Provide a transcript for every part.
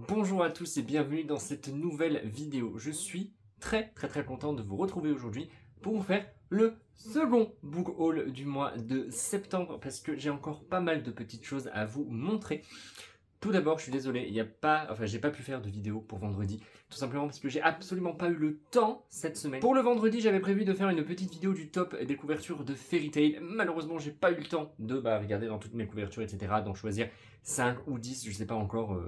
Bonjour à tous et bienvenue dans cette nouvelle vidéo. Je suis très content de vous retrouver aujourd'hui pour vous faire le second book haul du mois de septembre parce que j'ai encore pas mal de petites choses à vous montrer. Tout d'abord, je suis désolé, j'ai pas pu faire de vidéo pour vendredi, tout simplement parce que j'ai absolument pas eu le temps cette semaine. Pour le vendredi, j'avais prévu de faire une petite vidéo du top des couvertures de Fairy Tail. Malheureusement, j'ai pas eu le temps de regarder dans toutes mes couvertures, etc., d'en choisir 5 ou 10, je sais pas encore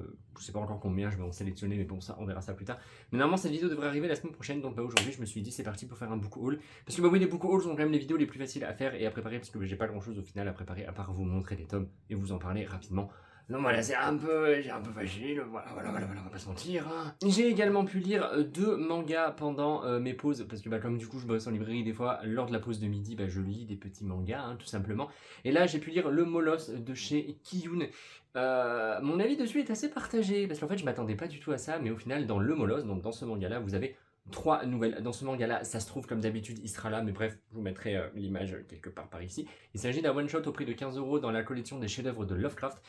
combien je vais en sélectionner, mais bon, ça, on verra ça plus tard. Mais normalement, cette vidéo devrait arriver la semaine prochaine, donc aujourd'hui, je me suis dit, c'est parti pour faire un book haul. Parce que oui, les book hauls sont quand même les vidéos les plus faciles à faire et à préparer, parce que j'ai pas grand chose au final à préparer à part vous montrer les tomes et vous en parler rapidement. Non, voilà, j'ai un peu facile, voilà, on va pas se mentir. Hein. J'ai également pu lire 2 mangas pendant mes pauses, parce que comme du coup je bosse en librairie des fois, lors de la pause de midi, je lis des petits mangas, hein, tout simplement. Et là, j'ai pu lire Le Molosse de chez Kiyun. Mon avis dessus est assez partagé, parce qu'en fait, je m'attendais pas du tout à ça, mais au final, dans Le Molosse, donc dans ce manga-là, vous avez 3 nouvelles. Dans ce manga-là, ça se trouve comme d'habitude, il sera là, mais bref, je vous mettrai l'image quelque part par ici. Il s'agit d'un one-shot au prix de 15 € dans la collection des chefs-d'œuvre de Lovecraft.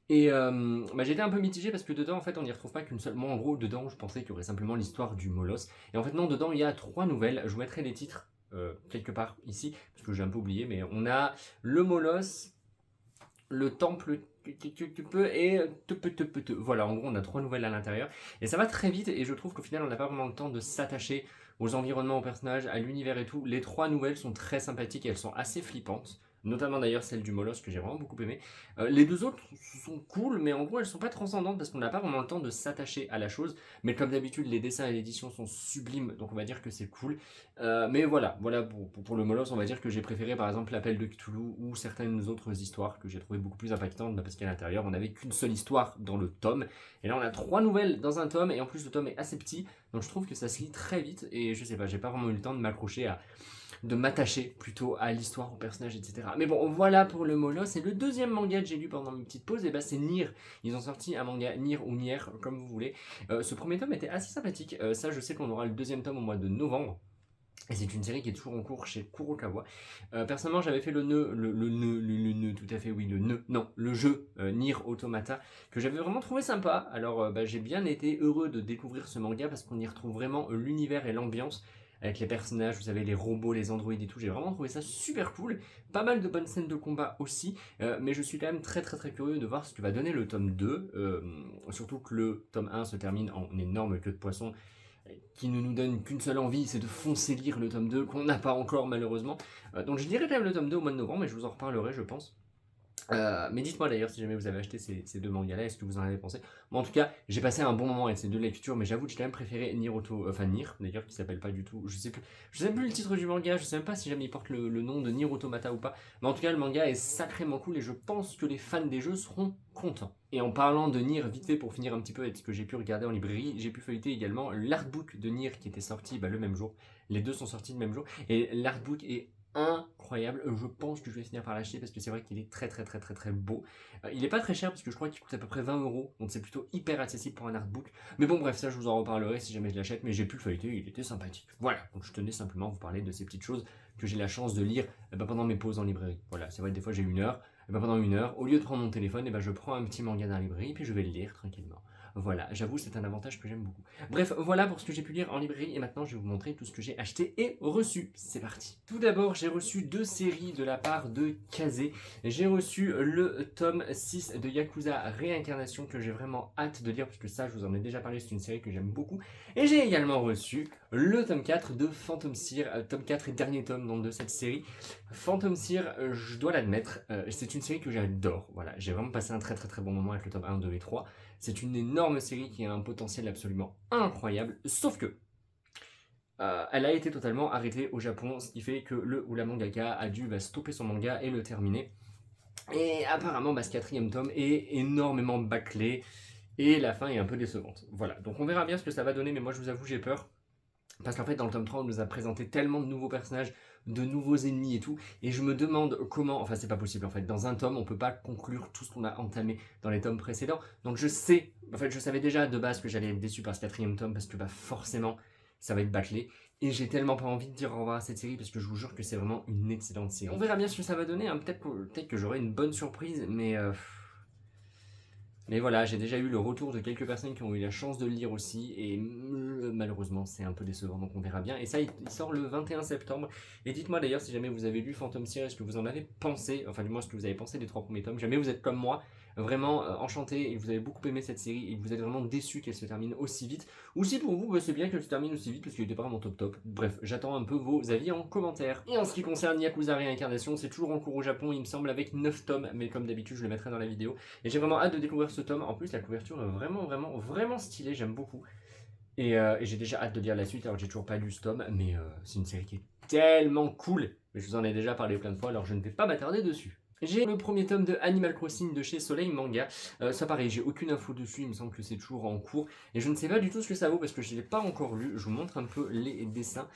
Et j'étais un peu mitigé parce que dedans, en fait, on n'y retrouve pas qu'une seule. Moi, en gros, dedans, je pensais qu'il y aurait simplement l'histoire du Molosse. Et en fait, non, dedans, il y a 3 nouvelles. Je vous mettrai les titres quelque part ici, parce que j'ai un peu oublié, mais on a le Molosse, le temple et voilà, en gros on a 3 nouvelles à l'intérieur et ça va très vite et je trouve qu'au final on n'a pas vraiment le temps de s'attacher aux environnements, aux personnages, à l'univers et tout. Les 3 nouvelles sont très sympathiques et elles sont assez flippantes, notamment d'ailleurs celle du Molosse que j'ai vraiment beaucoup aimé. Les 2 autres sont cool, mais en gros elles sont pas transcendantes parce qu'on n'a pas vraiment le temps de s'attacher à la chose, mais comme d'habitude les dessins et l'édition sont sublimes, donc on va dire que c'est cool. Mais voilà pour le Molosse, on va dire que j'ai préféré par exemple l'appel de Cthulhu ou certaines autres histoires que j'ai trouvé beaucoup plus impactantes, parce qu'à l'intérieur on n'avait qu'une seule histoire dans le tome, et là on a 3 nouvelles dans un tome, et en plus le tome est assez petit, donc je trouve que ça se lit très vite, et je sais pas, j'ai pas vraiment eu le temps de de m'attacher plutôt à l'histoire, au personnage, etc. Mais bon, voilà pour le Molosse. Et le deuxième manga que j'ai lu pendant une petite pause, et c'est Nier. Ils ont sorti un manga Nier ou Nier, comme vous voulez. Ce premier tome était assez sympathique. Ça, je sais qu'on aura le deuxième tome au mois de novembre. Et c'est une série qui est toujours en cours chez Kurokawa. Personnellement, j'avais fait le nœud, tout à fait, oui, le jeu Nier Automata, que j'avais vraiment trouvé sympa. Alors, j'ai bien été heureux de découvrir ce manga parce qu'on y retrouve vraiment l'univers et l'ambiance avec les personnages, vous savez, les robots, les androïdes et tout. J'ai vraiment trouvé ça super cool. Pas mal de bonnes scènes de combat aussi, mais je suis quand même très curieux de voir ce que va donner le tome 2. Surtout que le tome 1 se termine en énorme queue de poisson qui ne nous donne qu'une seule envie, c'est de foncer lire le tome 2, qu'on n'a pas encore malheureusement. Donc je dirais quand même le tome 2 au mois de novembre, mais je vous en reparlerai je pense. Mais dites-moi d'ailleurs si jamais vous avez acheté ces 2 mangas là, est-ce que vous en avez pensé? Moi en tout cas, j'ai passé un bon moment avec ces 2 lectures, mais j'avoue que j'ai quand même préféré Nier Nier d'ailleurs qui s'appelle pas du tout, je sais plus le titre du manga, je sais même pas si jamais il porte le nom de Nier Automata ou pas, mais en tout cas le manga est sacrément cool et je pense que les fans des jeux seront contents. Et en parlant de Nier, vite fait pour finir un petit peu avec ce que j'ai pu regarder en librairie, j'ai pu feuilleter également l'artbook de Nier qui était sorti le même jour. Les 2 sont sortis le même jour et l'artbook est incroyable. Je pense que je vais finir par l'acheter parce que c'est vrai qu'il est très beau. Il est pas très cher parce que je crois qu'il coûte à peu près 20 €, donc c'est plutôt hyper accessible pour un artbook. Mais bon, bref, ça je vous en reparlerai si jamais je l'achète, mais j'ai pu le feuilleter, il était sympathique. Voilà, donc je tenais simplement à vous parler de ces petites choses que j'ai la chance de lire pendant mes pauses en librairie. Voilà, c'est vrai, des fois j'ai 1 heure, et pendant 1 heure, au lieu de prendre mon téléphone, je prends un petit manga dans la librairie, puis je vais le lire tranquillement. Voilà, j'avoue, c'est un avantage que j'aime beaucoup. Bref, voilà pour ce que j'ai pu lire en librairie, et maintenant je vais vous montrer tout ce que j'ai acheté et reçu. C'est parti. Tout d'abord, j'ai reçu 2 séries de la part de Kazé. J'ai reçu le tome 6 de Yakuza Réincarnation, que j'ai vraiment hâte de lire, parce que ça, je vous en ai déjà parlé, c'est une série que j'aime beaucoup. Et j'ai également reçu le tome 4 de Phantom Seer, tome 4 et dernier tome donc, de cette série. Phantom Seer, je dois l'admettre, c'est une série que j'adore. Voilà, j'ai vraiment passé un très bon moment avec le tome 1, 2 et 3. C'est une énorme série qui a un potentiel absolument incroyable, sauf que elle a été totalement arrêtée au Japon, ce qui fait que le ou la mangaka a dû stopper son manga et le terminer. Et apparemment, ce 4e tome est énormément bâclé et la fin est un peu décevante. Voilà, donc on verra bien ce que ça va donner, mais moi je vous avoue, j'ai peur. Parce qu'en fait, dans le tome 3, on nous a présenté tellement de nouveaux personnages, de nouveaux ennemis et tout, et je me demande comment, enfin c'est pas possible en fait, dans un tome, on peut pas conclure tout ce qu'on a entamé dans les tomes précédents, donc je savais déjà de base que j'allais être déçu par ce 4e tome, parce que forcément, ça va être bâclé, et j'ai tellement pas envie de dire au revoir à cette série, parce que je vous jure que c'est vraiment une excellente série. On verra bien ce que ça va donner, hein. Peut-être que j'aurai une bonne surprise, mais Mais voilà, j'ai déjà eu le retour de quelques personnes qui ont eu la chance de le lire aussi, et malheureusement c'est un peu décevant, donc on verra bien. Et ça, il sort le 21 septembre. Et dites-moi d'ailleurs si jamais vous avez lu Phantom Series, ce que vous en avez pensé, enfin du moins ce que vous avez pensé des 3 premiers tomes. Jamais vous êtes comme moi, vraiment enchanté et que vous avez beaucoup aimé cette série et que vous êtes vraiment déçu qu'elle se termine aussi vite. Ou si pour vous, bah, c'est bien qu'elle se termine aussi vite parce qu'il était pas vraiment top. Bref, j'attends un peu vos avis en commentaire. Et en ce qui concerne Yakuza Réincarnation, c'est toujours en cours au Japon, il me semble, avec 9 tomes, mais comme d'habitude, je le mettrai dans la vidéo. Et j'ai vraiment hâte de découvrir ce tome. En plus, la couverture est vraiment stylée, j'aime beaucoup. Et j'ai déjà hâte de lire la suite, alors j'ai toujours pas lu ce tome, mais c'est une série qui est tellement cool. Mais je vous en ai déjà parlé plein de fois, alors je ne vais pas m'attarder dessus. J'ai le premier tome de Animal Crossing de chez Soleil Manga. Ça pareil, j'ai aucune info dessus, il me semble que c'est toujours en cours. Et je ne sais pas du tout ce que ça vaut parce que je ne l'ai pas encore lu. Je vous montre un peu les dessins.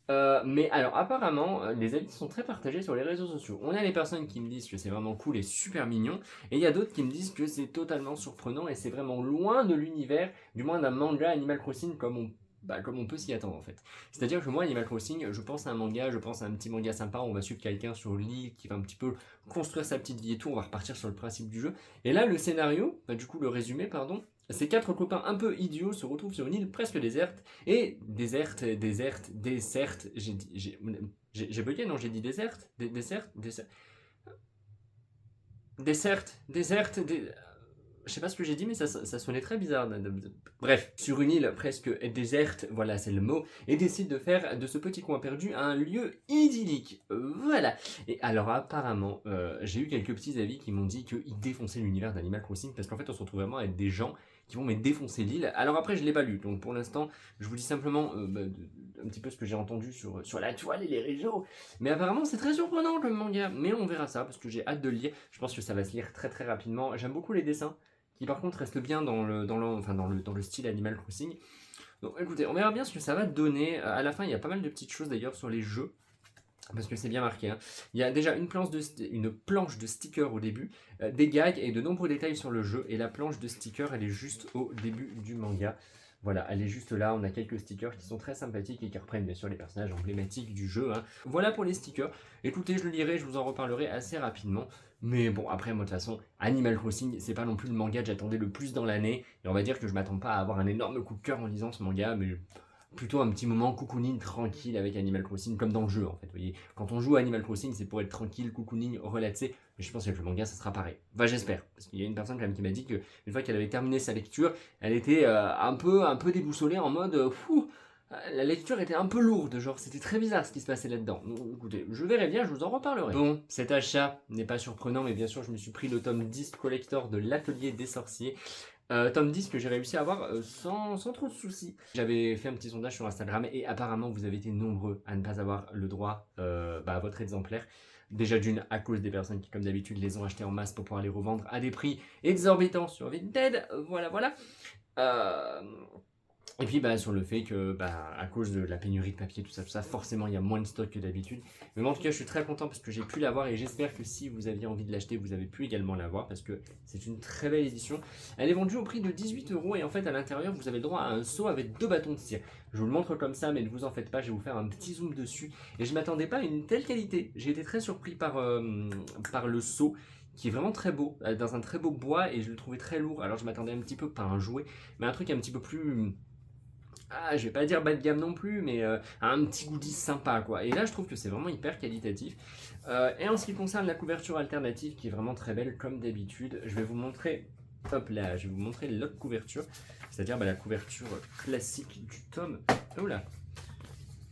Mais alors apparemment, les avis sont très partagés sur les réseaux sociaux. On a les personnes qui me disent que c'est vraiment cool et super mignon, et il y a d'autres qui me disent que c'est totalement surprenant et c'est vraiment loin de l'univers, du moins d'un manga Animal Crossing comme on peut s'y attendre en fait. C'est-à-dire que moi, Animal Crossing, je pense à un manga, je pense à un petit manga sympa, on va suivre quelqu'un sur l'île qui va un petit peu construire sa petite vie et tout, on va repartir sur le principe du jeu. Et là, le scénario, du coup le résumé, pardon, ces 4 copains un peu idiots se retrouvent sur une île presque déserte, et déserte, j'ai bugué, non, j'ai dit déserte, je sais pas ce que j'ai dit, mais ça sonnait très bizarre. Bref, sur une île presque déserte, voilà, c'est le mot, et décide de faire de ce petit coin perdu un lieu idyllique. Voilà. Et alors, apparemment, j'ai eu quelques petits avis qui m'ont dit qu'ils défonçaient l'univers d'Animal Crossing, parce qu'en fait, on se retrouve vraiment avec des gens qui vont défoncer l'île. Alors après, je l'ai pas lu, donc pour l'instant, je vous dis simplement un petit peu ce que j'ai entendu sur la toile et les réseaux. Mais apparemment, c'est très surprenant comme manga. Mais on verra ça, parce que j'ai hâte de le lire. Je pense que ça va se lire très très rapidement. J'aime beaucoup les dessins qui par contre reste bien dans le style Animal Crossing. Donc écoutez, on verra bien ce que ça va donner. À la fin, il y a pas mal de petites choses d'ailleurs sur les jeux, parce que c'est bien marqué. Hein. Il y a déjà une planche de stickers au début, des gags et de nombreux détails sur le jeu. Et la planche de stickers, elle est juste au début du manga. Voilà, elle est juste là, on a quelques stickers qui sont très sympathiques et qui reprennent bien sûr les personnages emblématiques du jeu. Hein. Voilà pour les stickers. Écoutez, je le lirai, je vous en reparlerai assez rapidement. Mais bon, après, moi de toute façon, Animal Crossing, c'est pas non plus le manga que j'attendais le plus dans l'année. Et on va dire que je m'attends pas à avoir un énorme coup de cœur en lisant ce manga, mais plutôt un petit moment cocooning tranquille avec Animal Crossing, comme dans le jeu en fait. Vous voyez, quand on joue à Animal Crossing, c'est pour être tranquille, cocooning, relaxé. Mais je pense qu'avec le manga, ça sera pareil. Enfin, j'espère. Parce qu'il y a une personne quand même qui m'a dit qu'une fois qu'elle avait terminé sa lecture, elle était un peu déboussolée en mode la lecture était un peu lourde, genre c'était très bizarre ce qui se passait là-dedans. Donc, écoutez, je verrai bien, je vous en reparlerai. Bon, cet achat n'est pas surprenant, mais bien sûr, je me suis pris le tome 10 collector de l'Atelier des Sorciers. Tome 10 que j'ai réussi à avoir sans trop de soucis. J'avais fait un petit sondage sur Instagram et apparemment vous avez été nombreux à ne pas avoir le droit à votre exemplaire. Déjà d'une à cause des personnes qui comme d'habitude les ont achetés en masse pour pouvoir les revendre à des prix exorbitants sur Vinted. Voilà. Et puis sur le fait que à cause de la pénurie de papier, tout ça, forcément il y a moins de stock que d'habitude. Mais en tout cas je suis très content parce que j'ai pu l'avoir et j'espère que si vous aviez envie de l'acheter, vous avez pu également l'avoir parce que c'est une très belle édition. Elle est vendue au prix de 18 € et en fait à l'intérieur vous avez le droit à un seau avec 2 bâtons de cire. Je vous le montre comme ça mais ne vous en faites pas, je vais vous faire un petit zoom dessus. Et je m'attendais pas à une telle qualité. J'ai été très surpris par le seau, qui est vraiment très beau, dans un très beau bois et je le trouvais très lourd. Alors je m'attendais un petit peu, pas à un jouet, mais un truc un petit peu plus... je vais pas dire bas de gamme non plus, mais un petit goodies sympa quoi. Et là je trouve que c'est vraiment hyper qualitatif. Et en ce qui concerne la couverture alternative qui est vraiment très belle comme d'habitude, je vais vous montrer, hop là, je vais vous montrer l'autre couverture, c'est-à-dire la couverture classique du tome. Oh là.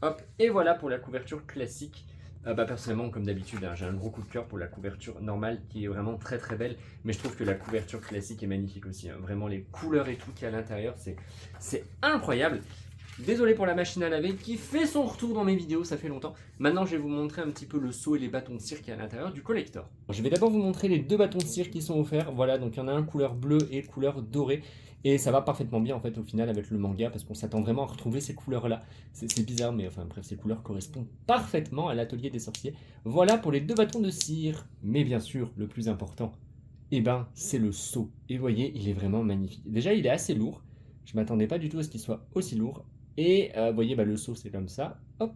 Hop, et voilà pour la couverture classique. Personnellement, comme d'habitude, hein, j'ai un gros coup de cœur pour la couverture normale qui est vraiment très très belle, mais je trouve que la couverture classique est magnifique aussi. Hein. Vraiment, les couleurs et tout qu'il y a à l'intérieur, c'est incroyable. Désolé pour la machine à laver qui fait son retour dans mes vidéos, ça fait longtemps. Maintenant, je vais vous montrer un petit peu le seau et les bâtons de cire qui est à l'intérieur du collector. Je vais d'abord vous montrer les 2 bâtons de cire qui sont offerts. Voilà, donc il y en a un couleur bleue et couleur dorée. Et ça va parfaitement bien en fait au final avec le manga parce qu'on s'attend vraiment à retrouver ces couleurs là. C'est bizarre mais enfin bref, ces couleurs correspondent parfaitement à l'Atelier des Sorciers. Voilà pour les 2 bâtons de cire. Mais bien sûr, le plus important, c'est le seau. Et vous voyez, il est vraiment magnifique. Déjà, il est assez lourd. Je m'attendais pas du tout à ce qu'il soit aussi lourd. Et vous voyez, le seau c'est comme ça. Hop.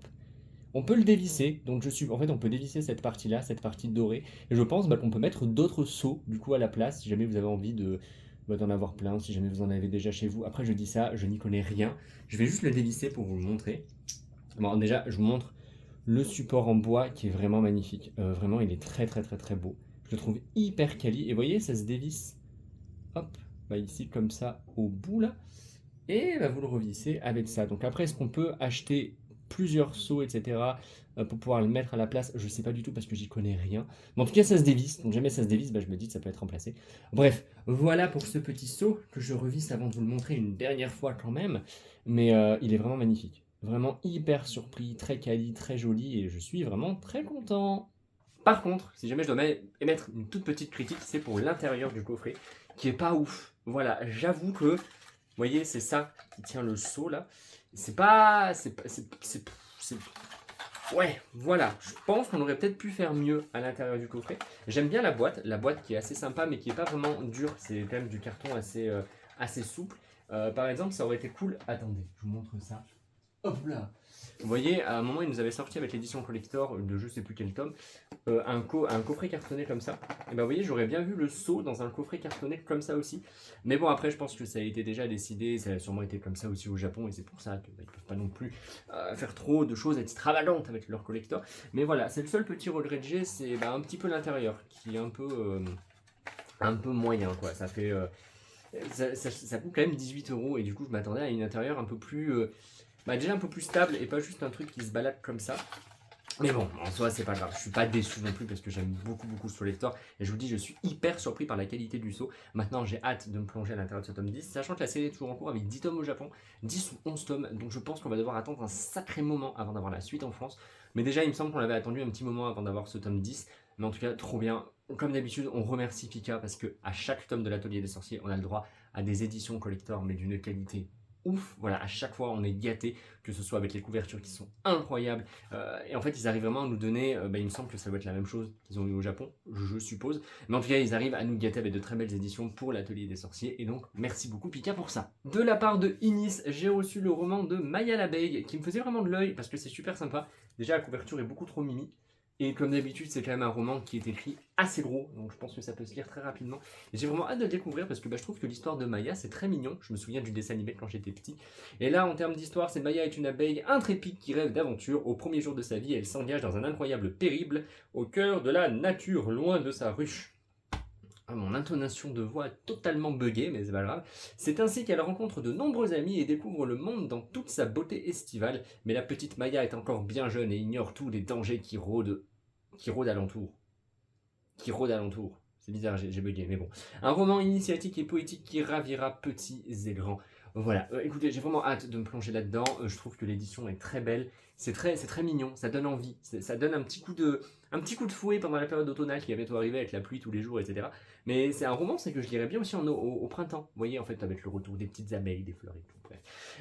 On peut le dévisser, donc en fait on peut dévisser cette partie-là, cette partie dorée. Et je pense qu'on peut mettre d'autres seaux du coup à la place si jamais vous avez envie Il doit en avoir plein si jamais vous en avez déjà chez vous. Après, je dis ça, je n'y connais rien. Je vais juste le dévisser pour vous le montrer. Bon, déjà, je vous montre le support en bois qui est vraiment magnifique. Vraiment, il est très très très très beau. Je le trouve hyper quali. Et vous voyez, ça se dévisse. Hop, bah ici comme ça au bout là. Et bah, vous le revissez avec ça. Donc après, est-ce qu'on peut acheter plusieurs seaux, etc. Pour pouvoir le mettre à la place? Je sais pas du tout parce que j'y connais rien. Mais en tout cas, ça se dévisse. Donc jamais ça se dévisse, bah, je me dis que ça peut être remplacé. Bref, voilà pour ce petit seau que je revisse avant de vous le montrer une dernière fois quand même. Mais il est vraiment magnifique. Vraiment hyper surpris, très quali, très joli. Et je suis vraiment très content. Par contre, si jamais je dois émettre une toute petite critique, c'est pour l'intérieur du coffret, qui est pas ouf. Voilà, j'avoue que, vous voyez, c'est ça qui tient le seau là. C'est pas, ouais, voilà. Je pense qu'on aurait peut-être pu faire mieux à l'intérieur du coffret. J'aime bien la boîte qui est assez sympa, mais qui est pas vraiment dure. C'est quand même du carton assez souple. Par exemple, ça aurait été cool. Attendez, je vous montre ça. Hop là. Vous voyez, à un moment, il nous avait sorti avec l'édition collector de je sais plus quel tome, un coffret cartonné comme ça. Et ben vous voyez, j'aurais bien vu le seau dans un coffret cartonné comme ça aussi. Mais bon, après, je pense que ça a été déjà décidé, ça a sûrement été comme ça aussi au Japon, et c'est pour ça qu'ils ne peuvent pas non plus faire trop de choses extravagantes avec leur collector. Mais voilà, c'est le seul petit regret que j'ai, c'est un petit peu l'intérieur, qui est un peu moyen, quoi. Ça fait... ça coûte quand même 18 €, et du coup, je m'attendais à une intérieur un peu plus... déjà un peu plus stable et pas juste un truc qui se balade comme ça. Mais bon, en soi, c'est pas grave. Je suis pas déçu non plus parce que j'aime beaucoup ce lecteur. Et je vous dis, je suis hyper surpris par la qualité du seau. Maintenant, j'ai hâte de me plonger à l'intérieur de ce tome 10, sachant que la série est toujours en cours avec 10 tomes au Japon, 10 ou 11 tomes. Donc je pense qu'on va devoir attendre un sacré moment avant d'avoir la suite en France. Mais déjà, il me semble qu'on avait attendu un petit moment avant d'avoir ce tome 10. Mais en tout cas, trop bien. Comme d'habitude, on remercie Pika parce que à chaque tome de l'Atelier des Sorciers, on a le droit à des éditions collector, mais d'une qualité ouf. Voilà, à chaque fois, on est gâté, que ce soit avec les couvertures qui sont incroyables. Et en fait, ils arrivent vraiment à nous donner, il me semble que ça doit être la même chose qu'ils ont eu au Japon, je suppose. Mais en tout cas, ils arrivent à nous gâter avec de très belles éditions pour l'Atelier des Sorciers. Et donc, merci beaucoup Pika pour ça. De la part de Inis, j'ai reçu le roman de Maya l'abeille, qui me faisait vraiment de l'œil, parce que c'est super sympa. Déjà, la couverture est beaucoup trop mimi. Et comme d'habitude, c'est quand même un roman qui est écrit assez gros, donc je pense que ça peut se lire très rapidement. Et j'ai vraiment hâte de le découvrir parce que je trouve que l'histoire de Maya, c'est très mignon. Je me souviens du dessin animé quand j'étais petit. Et là, en termes d'histoire, c'est Maya est une abeille intrépide qui rêve d'aventure. Au premier jour de sa vie, elle s'engage dans un incroyable périple au cœur de la nature, loin de sa ruche. Ah, mon intonation de voix est totalement buggée, mais c'est pas grave. C'est ainsi qu'elle rencontre de nombreux amis et découvre le monde dans toute sa beauté estivale. Mais la petite Maya est encore bien jeune et ignore tous les dangers qui rôdent alentour. C'est bizarre, j'ai bugué, mais bon. Un roman initiatique et poétique qui ravira petits et grands. Voilà, écoutez, j'ai vraiment hâte de me plonger là-dedans. Je trouve que l'édition est très belle. C'est très mignon, ça donne envie. Ça donne un petit coup de fouet pendant la période automnale qui va bientôt arriver avec la pluie tous les jours, etc. Mais c'est un roman, c'est que je lirais bien aussi au printemps. Vous voyez, en fait, avec le retour des petites abeilles, des fleurs et tout. Bref.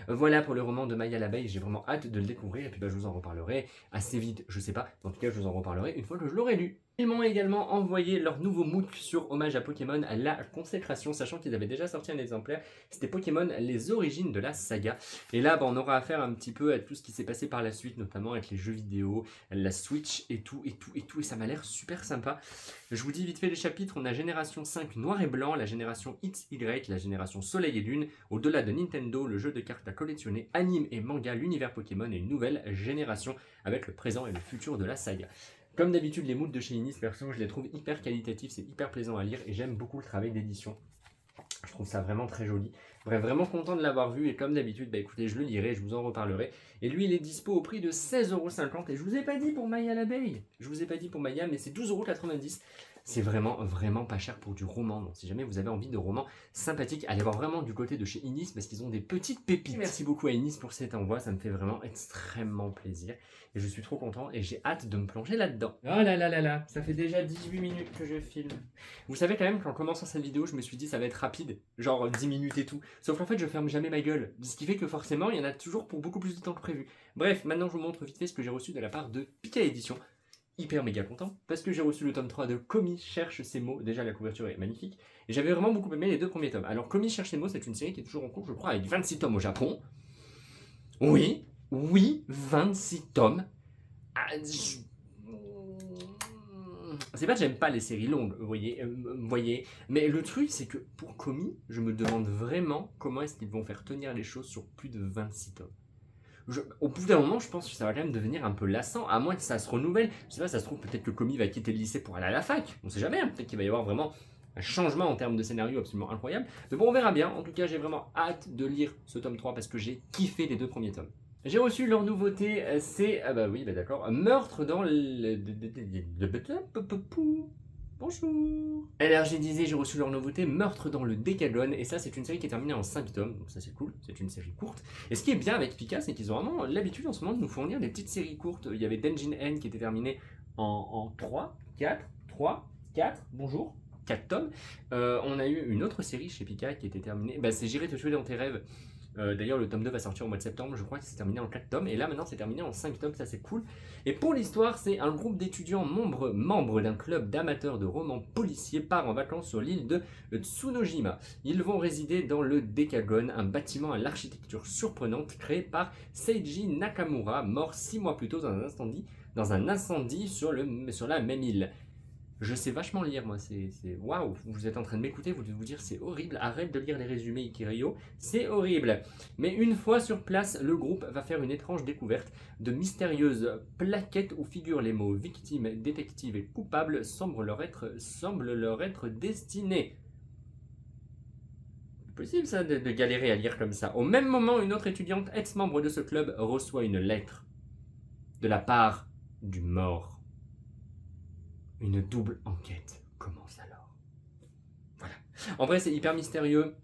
Voilà pour le roman de Maya l'abeille. J'ai vraiment hâte de le découvrir. Et puis je vous en reparlerai assez vite, je sais pas. En tout cas, je vous en reparlerai une fois que je l'aurai lu. Ils m'ont également envoyé leur nouveau MOOC sur hommage à Pokémon à la consécration, sachant qu'ils avaient déjà sorti un exemplaire. C'était Pokémon les origines de la saga. Et là, on aura affaire un petit peu à tout ce qui s'est passé par la suite, notamment avec les jeux vidéo, la Switch et tout. Et ça m'a l'air super sympa. Je vous dis vite fait les chapitres. On a Génération 5 noir et blanc, la Génération XY, la Génération Soleil et Lune. Au-delà de Nintendo, le jeu de cartes à collectionner, anime et manga, l'univers Pokémon et une nouvelle génération avec le présent et le futur de la saga. Comme d'habitude, les moods de chez Inis, perso, je les trouve hyper qualitatifs, c'est hyper plaisant à lire et j'aime beaucoup le travail d'édition. Je trouve ça vraiment très joli. Bref, vraiment content de l'avoir vu et comme d'habitude, écoutez, je le lirai, je vous en reparlerai. Et lui, il est dispo au prix de 16,50 € et je vous ai pas dit pour Maya l'abeille. Je vous ai pas dit pour Maya, mais c'est 12,90 €. C'est vraiment pas cher pour du roman. Donc si jamais vous avez envie de romans sympathiques, allez voir vraiment du côté de chez Inis parce qu'ils ont des petites pépites. Merci beaucoup à Inis pour cet envoi, ça me fait vraiment extrêmement plaisir. Et je suis trop content et j'ai hâte de me plonger là-dedans. Oh là là là là, ça fait déjà 18 minutes que je filme. Vous savez quand même qu'en commençant cette vidéo, je me suis dit ça va être rapide, genre 10 minutes et tout. Sauf qu'en fait, je ferme jamais ma gueule. Ce qui fait que forcément, il y en a toujours pour beaucoup plus de temps que prévu. Bref, maintenant je vous montre vite fait ce que j'ai reçu de la part de Pika Édition. Hyper méga content parce que j'ai reçu le tome 3 de Komi cherche ses mots. Déjà la couverture est magnifique et j'avais vraiment beaucoup aimé les deux premiers tomes. Alors Komi cherche ses mots, c'est une série qui est toujours en cours, je crois, avec 26 tomes au Japon. Oui, 26 tomes. c'est pas que j'aime pas les séries longues, vous voyez, mais le truc c'est que pour Komi, je me demande vraiment comment est-ce qu'ils vont faire tenir les choses sur plus de 26 tomes. Au bout d'un moment, je pense que ça va quand même devenir un peu lassant, à moins que ça se renouvelle. Je sais pas, ça se trouve peut-être que Komi va quitter le lycée pour aller à la fac. On sait jamais, hein. Peut-être qu'il va y avoir vraiment un changement en termes de scénario absolument incroyable. Mais bon, on verra bien. En tout cas, j'ai vraiment hâte de lire ce tome 3 parce que j'ai kiffé les 2 premiers tomes. J'ai reçu leur nouveauté, c'est, ah bah oui, bah d'accord, Meurtre dans le... Bonjour. Alors j'ai disais, j'ai reçu leur nouveauté Meurtre dans le Décagone, et ça c'est une série qui est terminée en 5 tomes, donc ça c'est cool, c'est une série courte. Et ce qui est bien avec Pika, c'est qu'ils ont vraiment l'habitude en ce moment de nous fournir des petites séries courtes. Il y avait Denjin N qui était terminée en 3, 4, bonjour, 4 tomes. On a eu une autre série chez Pika qui était terminée, bah, c'est J'irai te tuer dans tes rêves. D'ailleurs, le tome 2 va sortir au mois de septembre, je crois que c'est terminé en 4 tomes, et là maintenant c'est terminé en 5 tomes, ça c'est cool. Et pour l'histoire, c'est un groupe d'étudiants membres d'un club d'amateurs de romans policiers part en vacances sur l'île de Tsunojima. Ils vont résider dans le Décagone, un bâtiment à l'architecture surprenante créé par Seiji Nakamura, mort 6 mois plus tôt dans un incendie sur la même île. Je sais vachement lire, moi, c'est... Waouh, vous êtes en train de m'écouter, vous devez vous dire c'est horrible, arrête de lire les résumés Ikiryo, c'est horrible. Mais une fois sur place, le groupe va faire une étrange découverte. De mystérieuses plaquettes où figurent les mots victime, détective et coupable semblent leur être destinés. C'est possible ça de galérer à lire comme ça. Au même moment, une autre étudiante ex-membre de ce club reçoit une lettre de la part du mort. Une double enquête commence alors. Voilà. En vrai, c'est hyper mystérieux.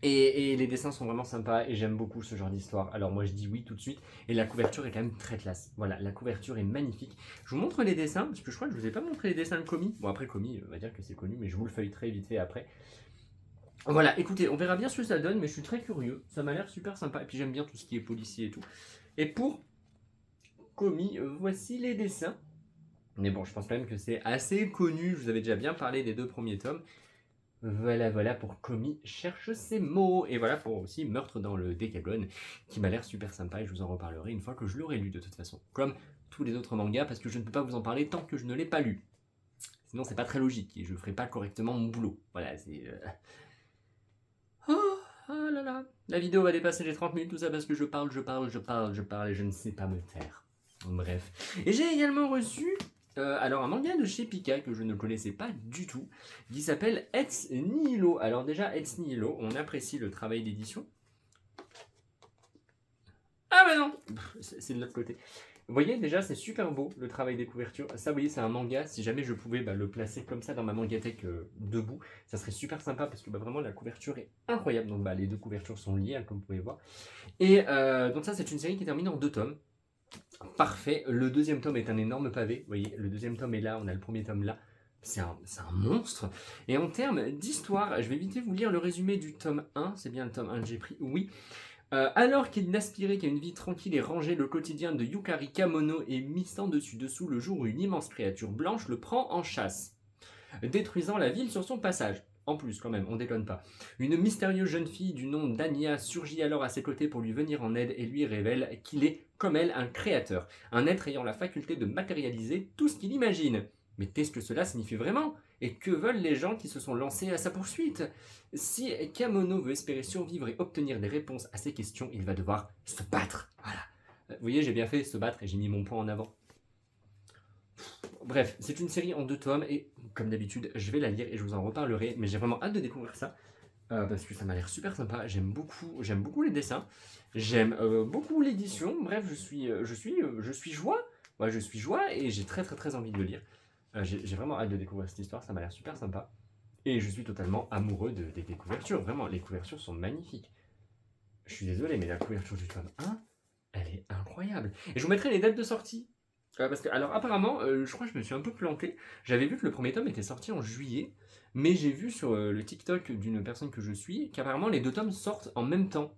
Et les dessins sont vraiment sympas et j'aime beaucoup ce genre d'histoire. Alors moi je dis oui tout de suite. Et la couverture est quand même très classe. Voilà, la couverture est magnifique. Je vous montre les dessins, parce que je crois que je vous ai pas montré les dessins de Komi. Bon après Komi, on va dire que c'est connu, mais je vous le feuilleterai vite fait après. Voilà, écoutez, on verra bien ce que ça donne, mais je suis très curieux. Ça m'a l'air super sympa. Et puis j'aime bien tout ce qui est policier et tout. Et pour Komi, voici les dessins. Mais bon, je pense quand même que c'est assez connu. Je vous avais déjà bien parlé des 2 premiers tomes. Voilà pour Komi cherche ses mots. Et voilà pour aussi Meurtre dans le Décagone, qui m'a l'air super sympa et je vous en reparlerai une fois que je l'aurai lu de toute façon. Comme tous les autres mangas, parce que je ne peux pas vous en parler tant que je ne l'ai pas lu. Sinon c'est pas très logique et je ferai pas correctement mon boulot. Voilà, c'est... Oh là là. La vidéo va dépasser les 30 minutes, tout ça parce que je parle et je ne sais pas me taire. Bref. Et j'ai également reçu... alors un manga de chez Pika que je ne connaissais pas du tout, qui s'appelle Ets Nihilo. Alors déjà Ets Nihilo, on apprécie le travail d'édition. Ah bah non, c'est de l'autre côté. Vous voyez déjà c'est super beau le travail des couvertures. Ça vous voyez c'est un manga, si jamais je pouvais le placer comme ça dans ma mangathèque debout, ça serait super sympa parce que vraiment la couverture est incroyable. Donc les 2 couvertures sont liées hein, comme vous pouvez voir. Et donc ça c'est une série qui termine en 2 tomes. Parfait, le 2e tome est un énorme pavé, vous voyez, le 2e tome est là, on a le 1er tome là, c'est un monstre. Et en termes d'histoire, je vais vite vous lire le résumé du tome 1, c'est bien le tome 1 que j'ai pris, oui. Alors qu'il n'aspirait qu'à une vie tranquille et rangée, le quotidien de Yukari Kamono est mis sans dessus-dessous le jour où une immense créature blanche le prend en chasse, détruisant la ville sur son passage. En plus, quand même, on déconne pas. Une mystérieuse jeune fille du nom d'Anya surgit alors à ses côtés pour lui venir en aide et lui révèle qu'il est, comme elle, un créateur, un être ayant la faculté de matérialiser tout ce qu'il imagine. Mais qu'est-ce que cela signifie vraiment? Et que veulent les gens qui se sont lancés à sa poursuite? Si Kamono veut espérer survivre et obtenir des réponses à ces questions, il va devoir se battre. Voilà. Vous voyez, j'ai bien fait se battre et j'ai mis mon point en avant. Bref, c'est une série en 2 tomes et comme d'habitude, je vais la lire et je vous en reparlerai. Mais j'ai vraiment hâte de découvrir ça parce que ça m'a l'air super sympa. J'aime beaucoup les dessins, j'aime beaucoup l'édition. Bref, je suis joie. Ouais, je suis joie et j'ai très envie de le lire. J'ai vraiment hâte de découvrir cette histoire. Ça m'a l'air super sympa et je suis totalement amoureux des couvertures. Vraiment, les couvertures sont magnifiques. Je suis désolé, mais la couverture du tome 1, elle est incroyable. Et je vous mettrai les dates de sortie. Parce que, alors apparemment, je crois que je me suis un peu planté. J'avais vu que le 1er tome était sorti en juillet, mais j'ai vu sur le TikTok d'une personne que je suis qu'apparemment les 2 tomes sortent en même temps.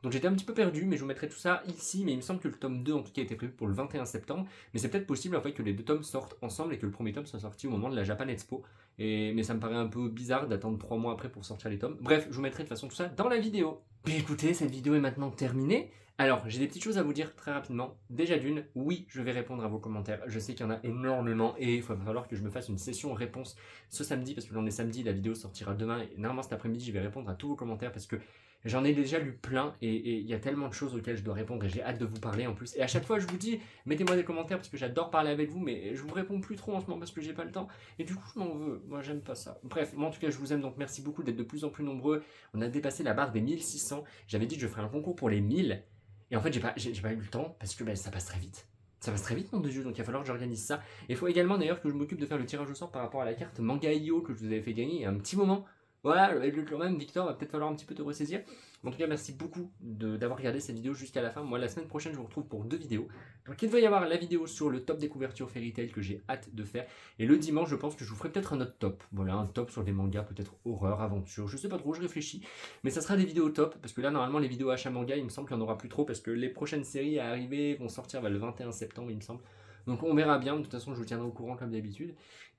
Donc j'étais un petit peu perdu, mais je vous mettrai tout ça ici. Mais il me semble que le tome 2 en tout cas était prévu pour le 21 septembre. Mais c'est peut-être possible en fait que les 2 tomes sortent ensemble et que le 1er tome soit sorti au moment de la Japan Expo. Mais ça me paraît un peu bizarre d'attendre 3 mois après pour sortir les tomes. Bref, je vous mettrai de toute façon tout ça dans la vidéo. Puis écoutez, cette vidéo est maintenant terminée. Alors, j'ai des petites choses à vous dire très rapidement. Déjà d'une, oui, je vais répondre à vos commentaires. Je sais qu'il y en a énormément et il va falloir que je me fasse une session réponse ce samedi parce que l'on est samedi, la vidéo sortira demain et normalement cet après-midi, je vais répondre à tous vos commentaires parce que j'en ai déjà lu plein et il y a tellement de choses auxquelles je dois répondre et j'ai hâte de vous parler en plus. Et à chaque fois, je vous dis, mettez-moi des commentaires parce que j'adore parler avec vous, mais je vous réponds plus trop en ce moment parce que j'ai pas le temps et du coup, je m'en veux. Moi, j'aime pas ça. Bref, moi en tout cas, je vous aime donc merci beaucoup d'être de plus en plus nombreux. On a dépassé la barre des 1600. J'avais dit que je ferais un concours pour les 1000. Et en fait, j'ai pas eu le temps parce que ça passe très vite. Ça passe très vite, nom de Dieu, donc il va falloir que j'organise ça. Et il faut également d'ailleurs que je m'occupe de faire le tirage au sort par rapport à la carte Manga.io que je vous avais fait gagner il y a un petit moment. Voilà, avec le quand même, Victor, va peut-être falloir un petit peu te ressaisir. En tout cas, merci beaucoup d'avoir regardé cette vidéo jusqu'à la fin. Moi, la semaine prochaine, je vous retrouve pour 2 vidéos. Donc, il va y avoir la vidéo sur le top des couvertures Fairy Tail que j'ai hâte de faire. Et le dimanche, je pense que je vous ferai peut-être un autre top. Voilà, un top sur des mangas, peut-être horreur, aventure, je sais pas trop, je réfléchis. Mais ça sera des vidéos top, parce que là, normalement, les vidéos achat manga, il me semble qu'il n'y en aura plus trop, parce que les prochaines séries à arriver vont sortir le 21 septembre, il me semble. Donc on verra bien, de toute façon je vous tiendrai au courant comme d'habitude.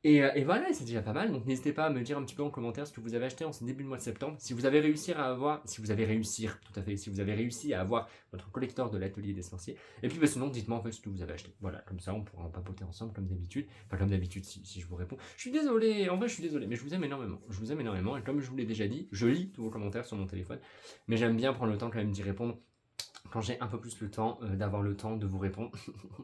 Et voilà, c'est déjà pas mal, donc n'hésitez pas à me dire un petit peu en commentaire ce que vous avez acheté en ce début de mois de septembre. Si vous avez réussi à avoir, si vous avez réussi à avoir votre collector de l'atelier des sorciers. Et puis sinon dites-moi en fait ce que vous avez acheté. Voilà, comme ça on pourra en papoter ensemble comme d'habitude. Enfin comme d'habitude si je vous réponds. Je suis désolé, en vrai je suis désolé, mais je vous aime énormément. Je vous aime énormément, et comme je vous l'ai déjà dit, je lis tous vos commentaires sur mon téléphone. Mais j'aime bien prendre le temps quand même d'y répondre quand j'ai un peu plus le temps, d'avoir le temps de vous répondre.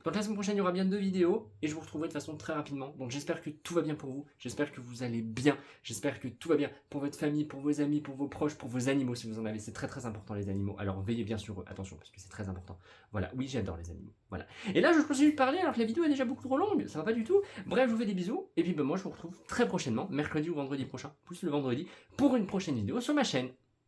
Donc la semaine prochaine, il y aura bien 2 vidéos et je vous retrouverai de façon très rapidement. Donc j'espère que tout va bien pour vous, j'espère que vous allez bien, j'espère que tout va bien pour votre famille, pour vos amis, pour vos proches, pour vos animaux si vous en avez. C'est très très important les animaux. Alors veillez bien sur eux, attention parce que c'est très important. Voilà, oui j'adore les animaux. Voilà. Et là je continue de parler alors que la vidéo est déjà beaucoup trop longue, ça va pas du tout. Bref, je vous fais des bisous et puis moi je vous retrouve très prochainement, mercredi ou vendredi prochain, plus le vendredi, pour une prochaine vidéo sur ma chaîne.